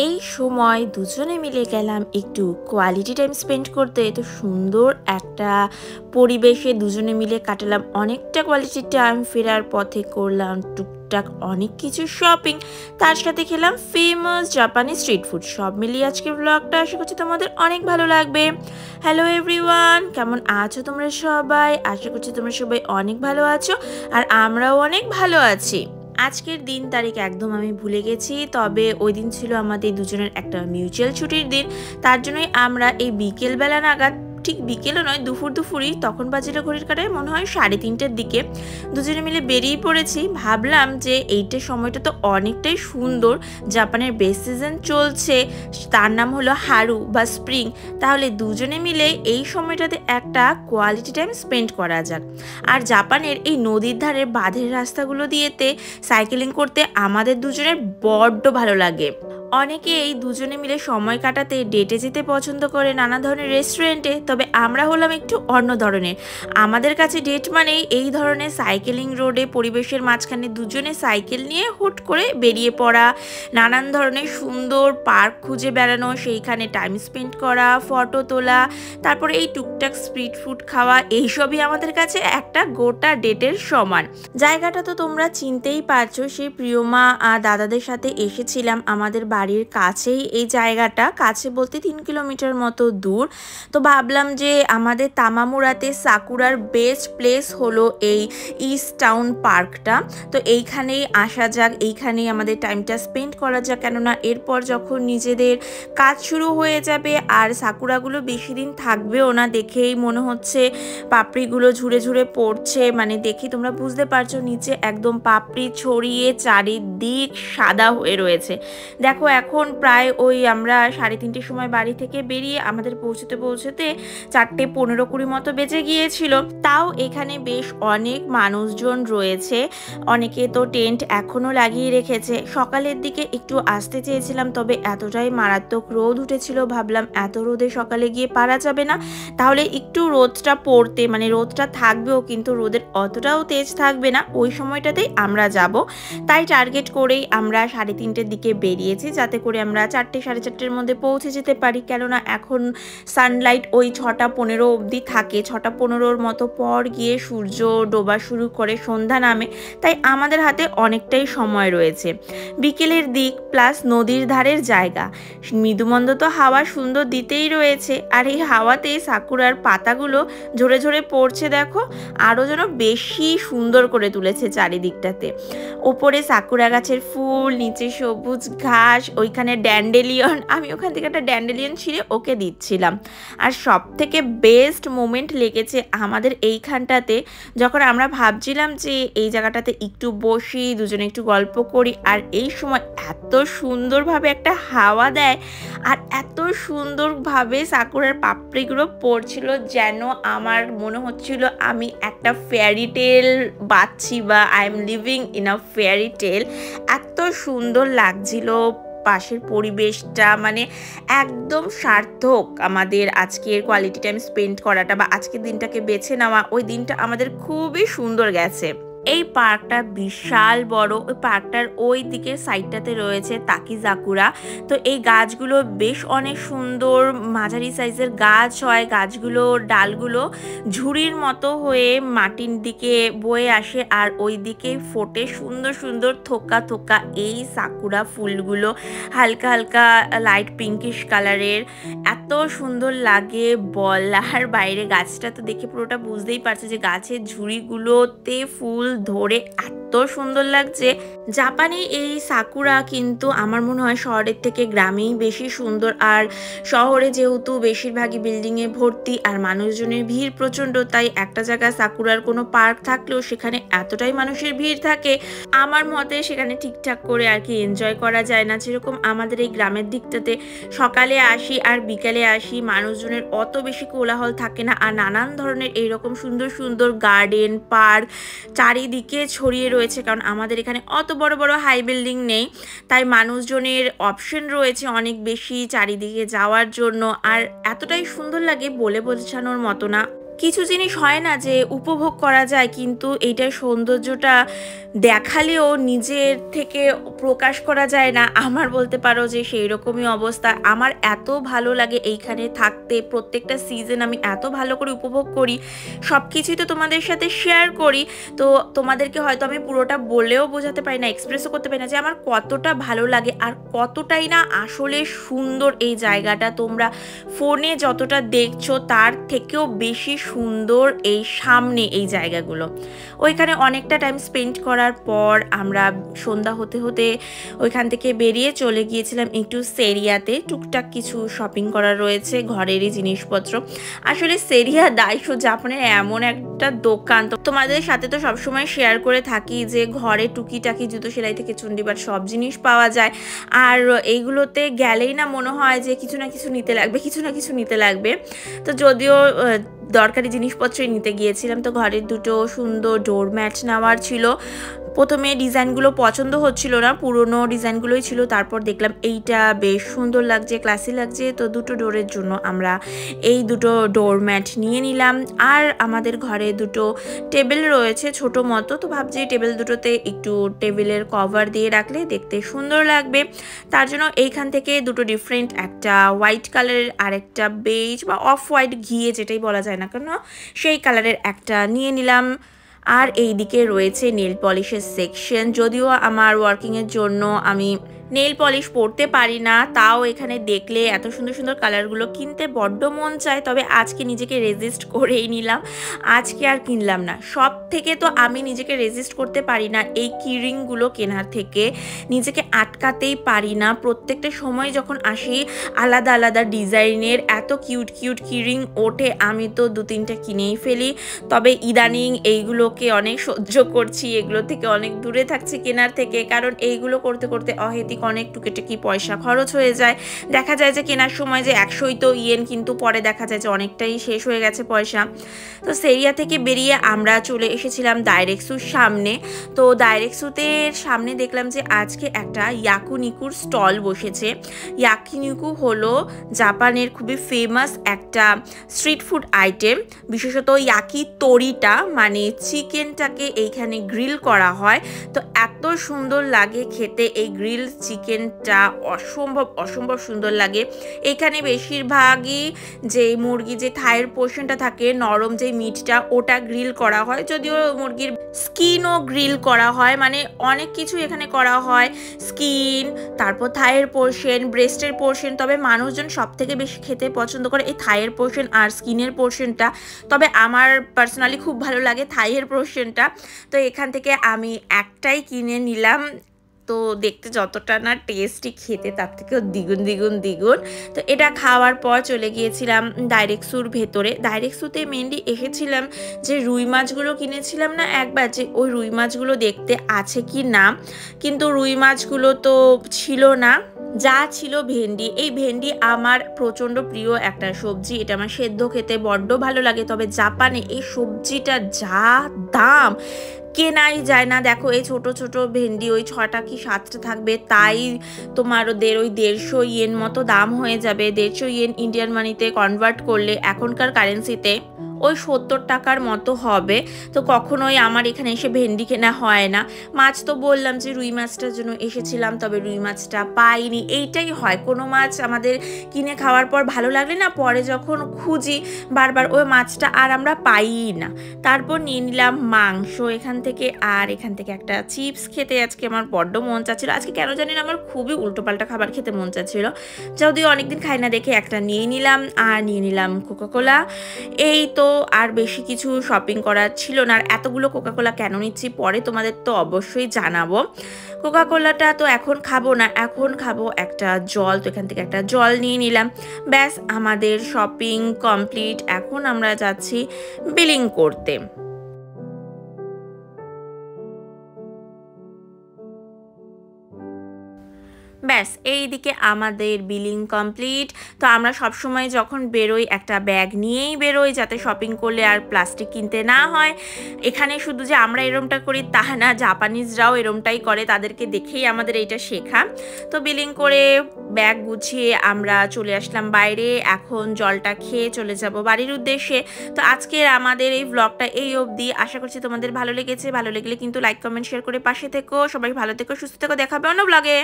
এই সময় দুজনে মিলে গেলাম একটু কোয়ালিটি টাইম স্পেন্ড করতে। তো সুন্দর একটা পরিবেশে দুজনে মিলে কাটালাম অনেকটা কোয়ালিটি টাইম। ফেরার পথে করলাম টুকটাক অনেক কিছু শপিং, তার সাথে খেলাম ফেমাস জাপানি স্ট্রিট ফুড। সব মিলিয়ে আজকের ব্লগটা আশা করছি তোমাদের অনেক ভালো লাগবে। হ্যালো এভরিওয়ান, কেমন আছো তোমরা সবাই? আশা করছি তোমরা সবাই অনেক ভালো আছো, আর আমরাও অনেক ভালো আছি। আজকের দিন তারিখ একদম আমি ভুলে গেছি, তবে ওই দিন ছিল আমাদের দুজনের একটা মিউচুয়াল ছুটির দিন। তার জন্যই আমরা এই বিকেলবেলা নাগাদ, ঠিক বিকেলও নয়, দুপুরই, তখন বাজেটা ঘড়ির কাটায় মনে হয় 3:30টার দিকে, দুজনে মিলে বেরিয়ে পড়েছি। ভাবলাম যে এইটা সময়টা তো অনেকটাই সুন্দর, জাপানের বেস্ট সিজন চলছে, তার নাম হলো হারু বা স্প্রিং। তাহলে দুজনে মিলে এই সময়টাতে একটা কোয়ালিটি টাইম স্পেন্ড করা যাক। আর জাপানের এই নদীর ধারে বাঁধের রাস্তাগুলো দিয়েতে সাইকেলিং করতে আমাদের দুজনের বড্ড ভালো লাগে। অনেকে এই দুজনে মিলে সময় কাটাতে ডেটে যেতে পছন্দ করে নানা ধরনের রেস্টুরেন্টে, তবে আমরা হলাম একটু অন্য ধরনের। আমাদের কাছে ডেট মানেই এই ধরনের সাইকেলিং রোডে পরিবেশের মাঝখানে দুজনে সাইকেল নিয়ে হুট করে বেরিয়ে পড়া, নানান ধরনের সুন্দর পার্ক খুঁজে বেড়ানো, সেইখানে টাইম স্পেন্ড করা, ফটো তোলা, তারপরে এই টুকটাক স্ট্রিট ফুড খাওয়া, এইসবই আমাদের কাছে একটা গোটা ডেটের সমান। জায়গাটা তো তোমরা চিনতেই পারছো, সেই প্রিয়মা দাদাদের সাথে এসেছিলাম। আমাদের বাড়ির কাছেই এই জায়গাটা, কাছে বলতে 3 কিলোমিটার মতো দূর। তো ভাবলাম যে আমাদের তামামুরাতে সাকুরার বেস্ট প্লেস হলো এই ইস্ট টাউন পার্কটা। তো এইখানেই আসা যাক, এইখানেই আমাদের টাইমটা স্পেন্ড করা যাক, কেননা এরপর যখন নিজেদের কাজ শুরু হয়ে যাবে আর সাকুরাগুলো বেশি দিন থাকবেও না, দেখেই মনে হচ্ছে পাপড়িগুলো ঝুরে ঝুরে পড়ছে। মানে দেখি তোমরা বুঝতে পারছো, নিচে একদম পাপড়ি ছড়িয়ে চারিদিক সাদা হয়ে রয়েছে। দেখো এখন প্রায় ওই আমরা 3:30টার সময় বাড়ি থেকে বেরিয়ে আমাদের পৌঁছতে 4:15-20 মতো বেজে গিয়েছিল। তাও এখানে বেশ অনেক মানুষজন রয়েছে, অনেকে তো টেন্ট এখনো লাগিয়ে রেখেছে। সকালের দিকে একটু আসতে চেয়েছিলাম, তবে এতটাই মারাত্মক রোদ উঠেছিল, ভাবলাম এত রোদে সকালে গিয়ে পারা যাবে না, তাহলে একটু রোদটা পড়তে, মানে রোদটা থাকবেও কিন্তু রোদের অতটাও তেজ থাকবে না, ওই সময়টাতেই আমরা যাব। তাই টার্গেট করেই আমরা 3:30টার দিকে বেরিয়েছি, যাতে করে আমরা 4-4:30টার মধ্যে পৌঁছে যেতে পারি। কেননা এখন সানলাইট ওই 6:15 অবধি থাকে, 6:15-র মতো পর গিয়ে সূর্য ডোবা শুরু করে, সন্ধ্যা নামে। তাই আমাদের হাতে অনেকটাই সময় রয়েছে। বিকেলের দিক প্লাস নদীর ধারের জায়গা, মৃদুমন্দ তো হাওয়া সুন্দর দিতেই রয়েছে, আর এই হাওয়াতে সাকুরার পাতাগুলো ঝরে ঝরে পড়ছে, দেখো আরও যেন বেশি সুন্দর করে তুলেছে চারিদিকটাতে। ওপরে সাকুরা গাছের ফুল, নিচে সবুজ ঘাস, ওইখানে ড্যান্ডেলিয়ন, আমি ওখান থেকে একটা ড্যান্ডেলিয়ন ছিঁড়ে ওকে দিচ্ছিলাম। আর সব থেকে বেস্ট মোমেন্ট লেগেছে আমাদের এইখানটাতে, যখন আমরা ভাবছিলাম যে এই জায়গাটাতে একটু বসি, দুজনে একটু গল্প করি, আর এই সময় এত সুন্দরভাবে একটা হাওয়া দেয় আর এত সুন্দরভাবে সাকুরার পাপড়িগুলো পড়ছিল, যেন আমার মনে হচ্ছিল আমি একটা ফেয়ারি টেল বাচ্ছি, বা I am living in a fairy tale. এত সুন্দর লাগছিল পাশের পরিবেশটা, মানে একদম সার্থক আমাদের আজকের কোয়ালিটি টাইম স্পেন্ড করাটা, বা আজকের দিনটাকে বেছে নেওয়া। ওই দিনটা আমাদের খুবই সুন্দর গেছে। এই পার্কটা বিশাল বড়, ওই পার্কটার ওই দিকের সাইডটাতে রয়েছে তাকিজাকুরা। তো এই গাছগুলো বেশ অনেক সুন্দর, মাঝারি সাইজের গাছ হয়, গাছগুলোর ডালগুলো ঝুড়ির মতো হয়ে মাটির দিকে বয়ে আসে, আর ওই দিকে ফোটে সুন্দর সুন্দর থোকা থোকা এই সাকুরা ফুলগুলো, হালকা হালকা লাইট পিঙ্কিশ কালারের। এত সুন্দর লাগে বলার বাইরে। গাছটা তো দেখে পুরোটা বুঝতেই পারছে যে গাছের ঝুড়িগুলোতে ফুল ধরে এত সুন্দর লাগছে। জাপানে এই সাকুরা কিন্তু আমার মনে হয় শহরের থেকে গ্রামেই বেশি সুন্দর। আর শহরে যেহেতু বেশিরভাগই বিল্ডিংয়ে ভর্তি আর মানুষজনের ভিড় প্রচণ্ড, তাই একটা জায়গায় সাকুরার কোনো পার্ক থাকলেও সেখানে এতটাই মানুষের ভিড় থাকে, আমার মতে সেখানে ঠিকঠাক করে আর কি এনজয় করা যায় না। যেরকম আমাদের এই গ্রামের দিকটাতে সকালে আসি আর বিকালে আসি, মানুষজনের অত বেশি কোলাহল থাকে না, আর নানান ধরনের এইরকম সুন্দর সুন্দর গার্ডেন পার্ক চারিদিকে ছড়িয়ে রয়েছে। কারণ আমাদের এখানে অত বড় বড় হাই বিল্ডিং নেই, তাই মানুষজনের অপশন রয়েছে অনেক বেশি চারিদিকে যাওয়ার জন্য। আর এতটাই সুন্দর লাগে বলে বোঝানোর মতো না। কিছু জিনিস হয় না যে উপভোগ করা যায়, কিন্তু এইটার সৌন্দর্যটা দেখালেও নিজের থেকে প্রকাশ করা যায় না। আমার বলতে পারো যে সেই রকমই অবস্থা। আমার এত ভালো লাগে এইখানে থাকতে, প্রত্যেকটা সিজন আমি এত ভালো করে উপভোগ করি, সব কিছুই তো তোমাদের সাথে শেয়ার করি। তো তোমাদেরকে হয়তো আমি পুরোটা বলেও বোঝাতে পারি না, এক্সপ্রেসও করতে পারি না যে আমার কতটা ভালো লাগে আর কতটাই না আসলে সুন্দর এই জায়গাটা। তোমরা ফোনে যতটা দেখছো তার থেকেও বেশি সুন্দর এই সামনে এই জায়গাগুলো। ওইখানে অনেকটা টাইম স্পেন্ড করার পর আমরা সন্ধ্যা হতে হতে ওইখান থেকে বেরিয়ে চলে গিয়েছিলাম একটু সেরিয়াতে। টুকটাক কিছু শপিং করার রয়েছে, ঘরেরই জিনিসপত্র। আসলে সেরিয়া দাইশো জাপানের এমন একটা দোকান, তো তোমাদের সাথে তো সবসময় শেয়ার করে থাকি যে ঘরে টুকিটাকি জুতো সেলাই থেকে চুন্ডিবার সব জিনিস পাওয়া যায়। আর এইগুলোতে গেলেই না মনে হয় যে কিছু না কিছু নিতে লাগবে, কিছু না কিছু নিতে লাগবে। তো যদিও দরকারি জিনিসপত্রই নিতে গিয়েছিলাম। তো ঘরের দুটো সুন্দর ডোরম্যাট নেওয়ার ছিল। প্রথমে ডিজাইনগুলো পছন্দ হচ্ছিল না, পুরনো ডিজাইনগুলোই ছিল। তারপর দেখলাম এইটা বেশ সুন্দর লাগছে, ক্লাসি লাগছে। তো দুটো ডোরের জন্য আমরা এই দুটো ডোরম্যাট নিয়ে নিলাম। আর আমাদের ঘরে দুটো টেবিল রয়েছে ছোট মতো, তো ভাবছি টেবিল দুটোতে একটু টেবিলের কভার দিয়ে রাখলে দেখতে সুন্দর লাগবে। তার জন্য এইখান থেকে দুটো ডিফারেন্ট, একটা হোয়াইট কালারের আর একটা বেজ বা অফ হোয়াইট ঘিয়ে যেটাই বলা যায় না কেন, সেই কালারের একটা নিয়ে নিলাম। আর এই দিকে রয়েছে নেল পলিশের সেকশন। যদিও আমার ওয়ার্কিংয়ের জন্য আমি নেল পলিশ পরতে পারি না, তাও এখানে দেখলে এত সুন্দর সুন্দর কালারগুলো কিনতে বড্ড মন চায়। তবে আজকে নিজেকে রেজিস্ট করেই নিলাম, আজকে আর কিনলাম না। সব থেকে তো আমি নিজেকে রেজিস্ট করতে পারি না এই কিরিংগুলো কেনার থেকে, নিজেকে আটকাতেই পারি না। প্রত্যেকটা সময় যখন আসি আলাদা আলাদা ডিজাইনের এত কিউট কিউট কিরিং ওঠে, আমি তো দু তিনটা কিনেই ফেলি। তবে ইদানিং এইগুলোকে অনেক সহ্য করছি, এগুলো থেকে অনেক দূরে থাকছি কেনার থেকে, কারণ এইগুলো করতে করতে অহেতুক অনেক টুকিটাকি পয়সা খরচ হয়ে যায়। দেখা যায় যে কেনার সময় যে 100ই তো ইয়েন, কিন্তু পরে দেখা যায় যে অনেকটাই শেষ হয়ে গেছে পয়সা। তো সেরিয়া থেকে বেরিয়ে আমরা চলে এসেছিলাম ডাইরেক্সুর সামনে। তো ডাইরেক্সুতে সামনে দেখলাম যে আজকে একটা ইয়াকুনিকুর স্টল বসেছে। ইয়াকিনিকু হলো জাপানের খুবই ফেমাস একটা স্ট্রিট ফুড আইটেম। বিশেষত ইয়াকি তরিটা মানে চিকেনটাকে এইখানে গ্রিল করা হয়। তো এত সুন্দর লাগে খেতে এই গ্রিল চিকেনটা, অসম্ভব অসম্ভব সুন্দর লাগে। এখানে বেশিরভাগই যে মুরগি যে থাইয়ের পোর্শনটা থাকে, নরম যে মিটটা, ওটা গ্রিল করা হয়। যদিও মুরগির স্কিনও গ্রিল করা হয়, মানে অনেক কিছু এখানে করা হয়। স্কিন, তারপর থাইয়ের পোর্শন, ব্রেস্টের পোর্শন। তবে মানুষজন সব থেকে বেশি খেতে পছন্দ করে এই থাইয়ের পোর্শন আর স্কিনের পোর্শনটা। তবে আমার পার্সোনালি খুব ভালো লাগে থাইয়ের পোর্শনটা। তো এখান থেকে আমি একটাই কিনে নিলাম। তো দেখতে যতটা না টেস্টি, খেতে তার থেকেও দ্বিগুণ দ্বিগুণ দ্বিগুণ। তো এটা খাওয়ার পর চলে গিয়েছিলাম ডাইরেক্সুর ভেতরে। ডাইরেক্সুতে মেনলি এসেছিলাম যে রুই মাছগুলো কিনেছিলাম না একবার, যে ওই রুই মাছগুলো দেখতে আছে কি না, কিন্তু রুই মাছগুলো তো ছিল না। যা ছিল ভেন্ডি। এই ভেন্ডি আমার প্রচণ্ড প্রিয় একটা সবজি, এটা আমার সেদ্ধ খেতে বড্ড ভালো লাগে। তবে জাপানে এই সবজিটার যা দাম, কেনাই যায় না। দেখো এই ছোট ছোট ভেন্ডি ওই 6টা কি 7টা থাকবে, তাই তোমার ওই 150 ইয়েন মতো দাম হয়ে যাবে। 150 ইয়েন ইন্ডিয়ান মানিতে কনভার্ট করলে এখনকার কারেন্সিতে ওই 70 টাকার মতো হবে। তো কখনোই আমার এখানে এসে ভেন্ডি কেনা হয় না। মাছ তো বললাম যে রুই মাছটার জন্য এসেছিলাম, তবে রুই মাছটা পাইনি। এইটাই হয়, কোনো মাছ আমাদের কিনে খাওয়ার পর ভালো লাগলে না, পরে যখন খুঁজি বারবার ওই মাছটা আর আমরা পাইই না। তারপর নিয়ে নিলাম মাংস এখান থেকে। আর এখান থেকে একটা চিপস খেতে আজকে আমার বড্ড মন চাচ্ছিল। আজকে কেন জানি না আমার খুবই উল্টোপাল্টা খাবার খেতে মন চাচ্ছিল, যদিও অনেকদিন খাই না দেখে একটা নিয়ে নিলাম। আর নিয়ে নিলাম কোকাকোলা। এই তো আর বেশি কিছু শপিং করার ছিল না। আর এতগুলো কোকাকোলা কেন নিচ্ছি পরে তোমাদের তো অবশ্যই জানাবো। কোকাকোলাটা তো এখন খাবো না, এখন খাবো একটা জল। তো এখান থেকে একটা জল নিয়ে নিলাম। ব্যাস আমাদের শপিং কমপ্লিট। এখন আমরা যাচ্ছি বিলিং করতে। ব্যাস এইদিকে আমাদের বিলিং কমপ্লিট। তো আমরা সবসময় যখন বেরোই একটা ব্যাগ নিয়েই বেরোই, যাতে শপিং করলে আর প্লাস্টিক কিনতে না হয়। এখানে শুধু যে আমরা এরমটা করি তা না, জাপানিজরাও এরমটাই করে, তাদেরকে দেখেই আমাদের এইটা শেখা। তো বিলিং করে ব্যাগ গুছিয়ে আমরা চলে আসলাম বাইরে। এখন জলটা খেয়ে চলে যাব বাড়ির উদ্দেশ্যে। তো আজকের আমাদের এই ব্লগটা এই অবধি। আশা করছি তোমাদের ভালো লেগেছে। ভালো লাগলে কিন্তু লাইক কমেন্ট শেয়ার করে পাশে থেকো। সবাই ভালো থেকো, সুস্থ থেকো, দেখা হবে অন্য ব্লগে।